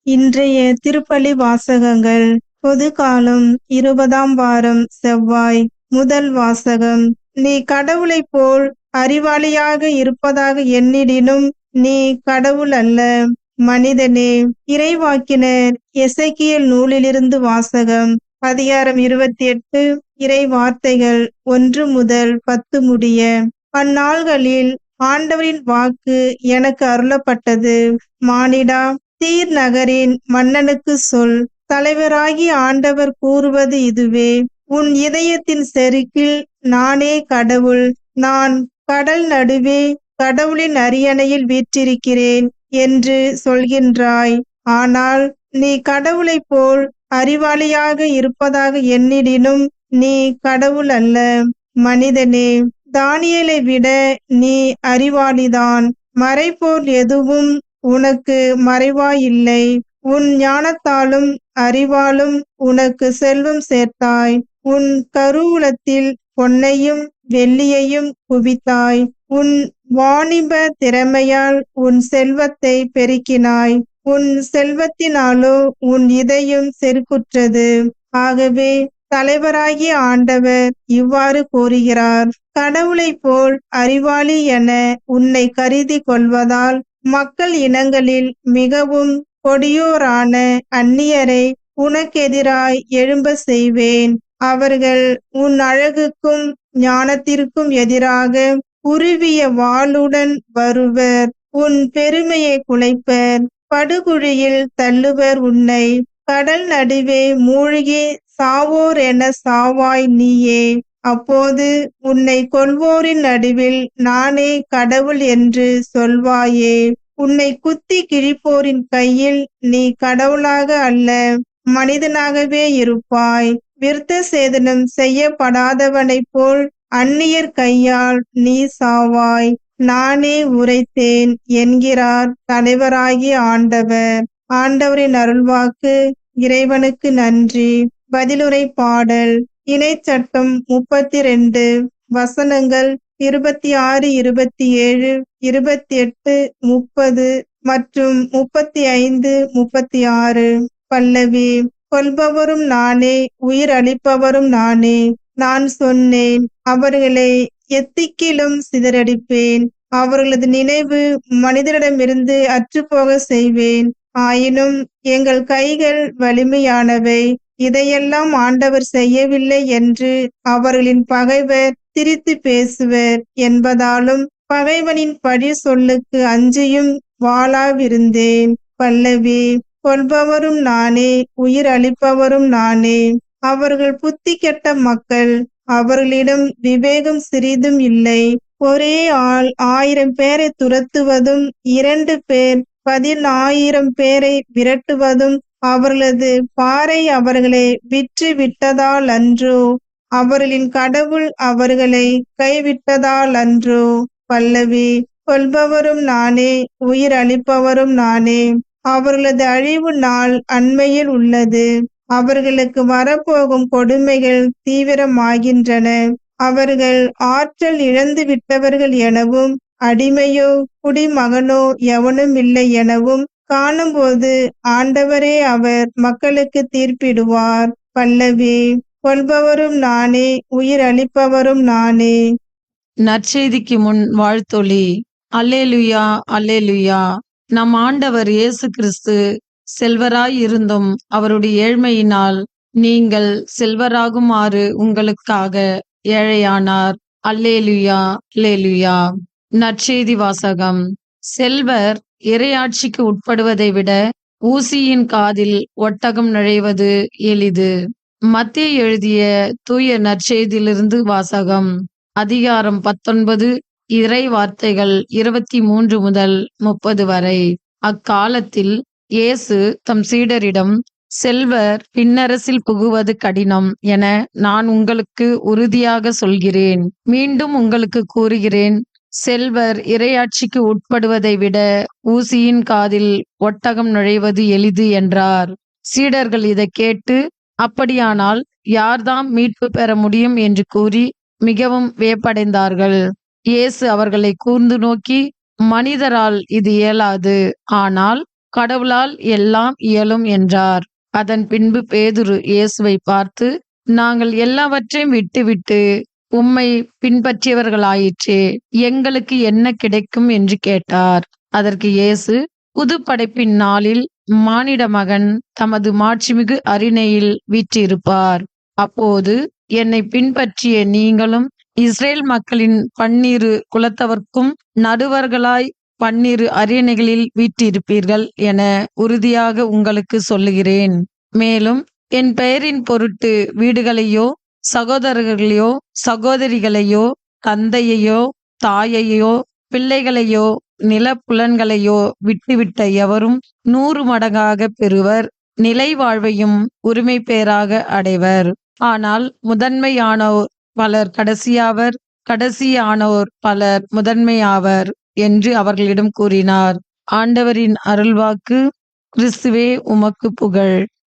இன்றைய திருப்பலி வாசகங்கள். பொதுக்காலம் 20ஆம் வாரம் செவ்வாய். முதல் வாசகம். நீ கடவுளைப் போல் அறிவாளியாக இருப்பதாக எண்ணிடினும் நீ கடவுள் அல்ல. மனிதனே. இறைவாக்கினர் எசேக்கியேல் நூலிலிருந்து வாசகம். அதிகாரம் 28, இறை வார்த்தைகள் 1 முதல் 10 முடிய. அந்நாள்களில் ஆண்டவரின் வாக்கு எனக்கு அருளப்பட்டது. மானிடா, தீர் நகரின் மன்னனுக்கு சொல், தலைவராகி ஆண்டவர் கூறுவது இதுவே: உன் இதயத்தின் செருக்கில் நானே கடவுள், நான் கடல் நடுவே கடவுளின் அரியணையில் வீற்றிருக்கிறேன் என்று சொல்கின்றாய். ஆனால் நீ கடவுளைப் போல் அறிவாளியாக இருப்பதாக எண்ணிடினும் நீ கடவுள் அல்ல. மனிதனே, தானியேலை விட நீ அறிவாளிதான். மறைபொருள் எதுவும் உனக்கு மறைவாயில்லை. உன் ஞானத்தாலும் அறிவாலும் உனக்கு செல்வம் சேர்த்தாய். உன் கருவூலத்தில் பொன்னையும் வெள்ளியையும் குவித்தாய். உன் வாணிப திறமையால் உன் செல்வத்தை பெருக்கினாய். உன் செல்வத்தினாலோ உன் இதயம் செருக்குற்றது. ஆகவே தலைவராகிய ஆண்டவர் இவ்வாறு கூறுகிறார்: கடவுளைப் போல் அறிவாளி என உன்னை கருதி கொள்வதால் மக்கள் இனங்களில் மிகவும் கொடியோரான அந்நியரை உனக்கெதிராய் எழும்ப செய்வேன். அவர்கள் உன் அழகுக்கும் ஞானத்திற்கும் எதிராக உருவிய வாளுடன் வருவர். உன் பெருமையை குலைப்பர், படுகுழியில் தள்ளுவர் உன்னை. கடல் நடுவே மூழ்கி சாவோர் என சாவாய் நீயே. அப்போது உன்னை கொல்வோரின் நடுவில் நானே கடவுள் என்று சொல்வாயே. உன்னை குத்தி கிழிப்போரின் கையில் நீ கடவுளாக அல்ல, மனிதனாகவே இருப்பாய். விருத்த சேதனம் செய்யப்படாதவனைப் போல் அந்நியர் கையால் நீ சாவாய். நானே உரைத்தேன் என்கிறார் தலைவராகிய ஆண்டவர். ஆண்டவரின் அருள்வாக்கு. இறைவனுக்கு நன்றி. பதிலுரை பாடல். இணைச்சட்டம் 32. வசனங்கள் 26, 27, 28, 30 மற்றும் 35, 36. பல்லவி. கொல்பவரும் நானே, உயிர் அளிப்பவரும் நானே. நான் சொன்னேன், அவர்களை எத்திக்கிலும் சிதறடிப்பேன். அவர்களது நினைவு மனிதரிடமிருந்து அற்றுப்போக செய்வேன். ஆயினும் எங்கள் கைகள் வலிமையானவை, இதையெல்லாம் ஆண்டவர் செய்யவில்லை என்று அவர்களின் பகைவர் திரித்து பேசுவர் என்பதாலும் பகைவனின் பழி சொல்லுக்கு அஞ்சியும் வாளாவிருந்தேன். பல்லவி. கொல்பவரும் நானே, உயிர் அளிப்பவரும் நானே. அவர்கள் புத்தி கெட்ட மக்கள், அவர்களிடம் விவேகம் சிறிதும் இல்லை. ஒரே ஆள் 1000 பேரை துரத்துவதும் 2 பேர் 10,000 பேரை விரட்டுவதும் அவர்களது பாறை அவர்களை விற்று விட்டதால் அன்றோ? அவர்களின் கடவுள் அவர்களை கைவிட்டதால் அன்றோ? பல்லவி. கொல்பவரும் நானே, உயிர் அளிப்பவரும் நானே. அவர்களது அழிவு நாள் அண்மையில் உள்ளது. அவர்களுக்கு வரப்போகும் கொடுமைகள் தீவிரமாகின்றன. அவர்கள் ஆற்றல் இழந்து விட்டவர்கள் எனவும், அடிமையோ குடிமகனோ எவனும் இல்லை எனவும் காணும்போது ஆண்டவரே அவர் மக்களுக்கு தீர்ப்பிடுவார். பல்லவி. கொல்பவரும் நானே, உயிர் அளிப்பவரும் நானே. நற்செய்திக்கு முன் வாழ்த்தொலி. அல்லேலுயா, அல்லேலுயா. நம் ஆண்டவர் இயேசு கிறிஸ்து செல்வராய் இருந்தும் அவருடைய ஏழ்மையினால் நீங்கள் செல்வராகுமாறு உங்களுக்காக ஏழையானார். அல்லேலுயா, அல்லேலுயா. நற்செய்தி வாசகம். செல்வர் இறையாட்சிக்கு உட்படுவதை விட ஊசியின் காதில் ஒட்டகம் நுழைவது எளிது. மத்தேயு எழுதிய தூய நற்செய்தியிலிருந்து வாசகம். அதிகாரம் 19, இறை வார்த்தைகள் 23 முதல் 30 வரை. அக்காலத்தில் இயேசு தம் சீடரிடம், செல்வர் விண்ணரசில் புகுவது கடினம் என நான் உங்களுக்கு உறுதியாக சொல்கிறேன். மீண்டும் உங்களுக்கு கூறுகிறேன், செல்வர் இறையாட்சிக்கு உட்படுவதை விட ஊசியின் காதில் ஒட்டகம் நுழைவது எளிது என்றார். சீடர்கள் இதை கேட்டு, அப்படியானால் யார்தாம் மீட்பு பெற முடியும் என்று கூறி மிகவும் வியப்படைந்தார்கள். இயேசு அவர்களை கூர்ந்து நோக்கி, மனிதரால் இது இயலாது, ஆனால் கடவுளால் எல்லாம் இயலும் என்றார். அதன் பின்பு பேதுரு இயேசுவை பார்த்து, நாங்கள் எல்லாவற்றையும் விட்டுவிட்டு உம்மை பின்பற்றியவர்களாயிற்றே, எங்களுக்கு என்ன கிடைக்கும் என்று கேட்டார். அதற்கு இயேசு, புது படைப்பின் நாளில் மானிட மகன் தமது மாட்சிமிகு அரியணையில் வீற்றிருப்பார். அப்போது என்னை பின்பற்றிய நீங்களும் இஸ்ரேல் மக்களின் 12 குலத்தவர்க்கும் நடுவர்களாய் 12 அரியணைகளில் வீற்றிருப்பீர்கள் என உறுதியாக உங்களுக்கு சொல்லுகிறேன். மேலும் என் பெயரின் பொருட்டு வீடுகளையோ, சகோதரர்களையோ, சகோதரிகளையோ, தந்தையையோ, தாயையோ, பிள்ளைகளையோ, நிலப்புலன்களையோ விட்டுவிட்ட எவரும் 100 மடங்காக பெறுவர், நிலை வாழ்வையும் உரிமை பேராக அடைவர். ஆனால் முதன்மையானோர் பலர் கடைசியாவர், கடைசியானோர் பலர் முதன்மையாவர் என்று அவர்களிடம் கூறினார். ஆண்டவரின் அருள்வாக்கு. கிறிஸ்துவே உமக்கு புகழ்.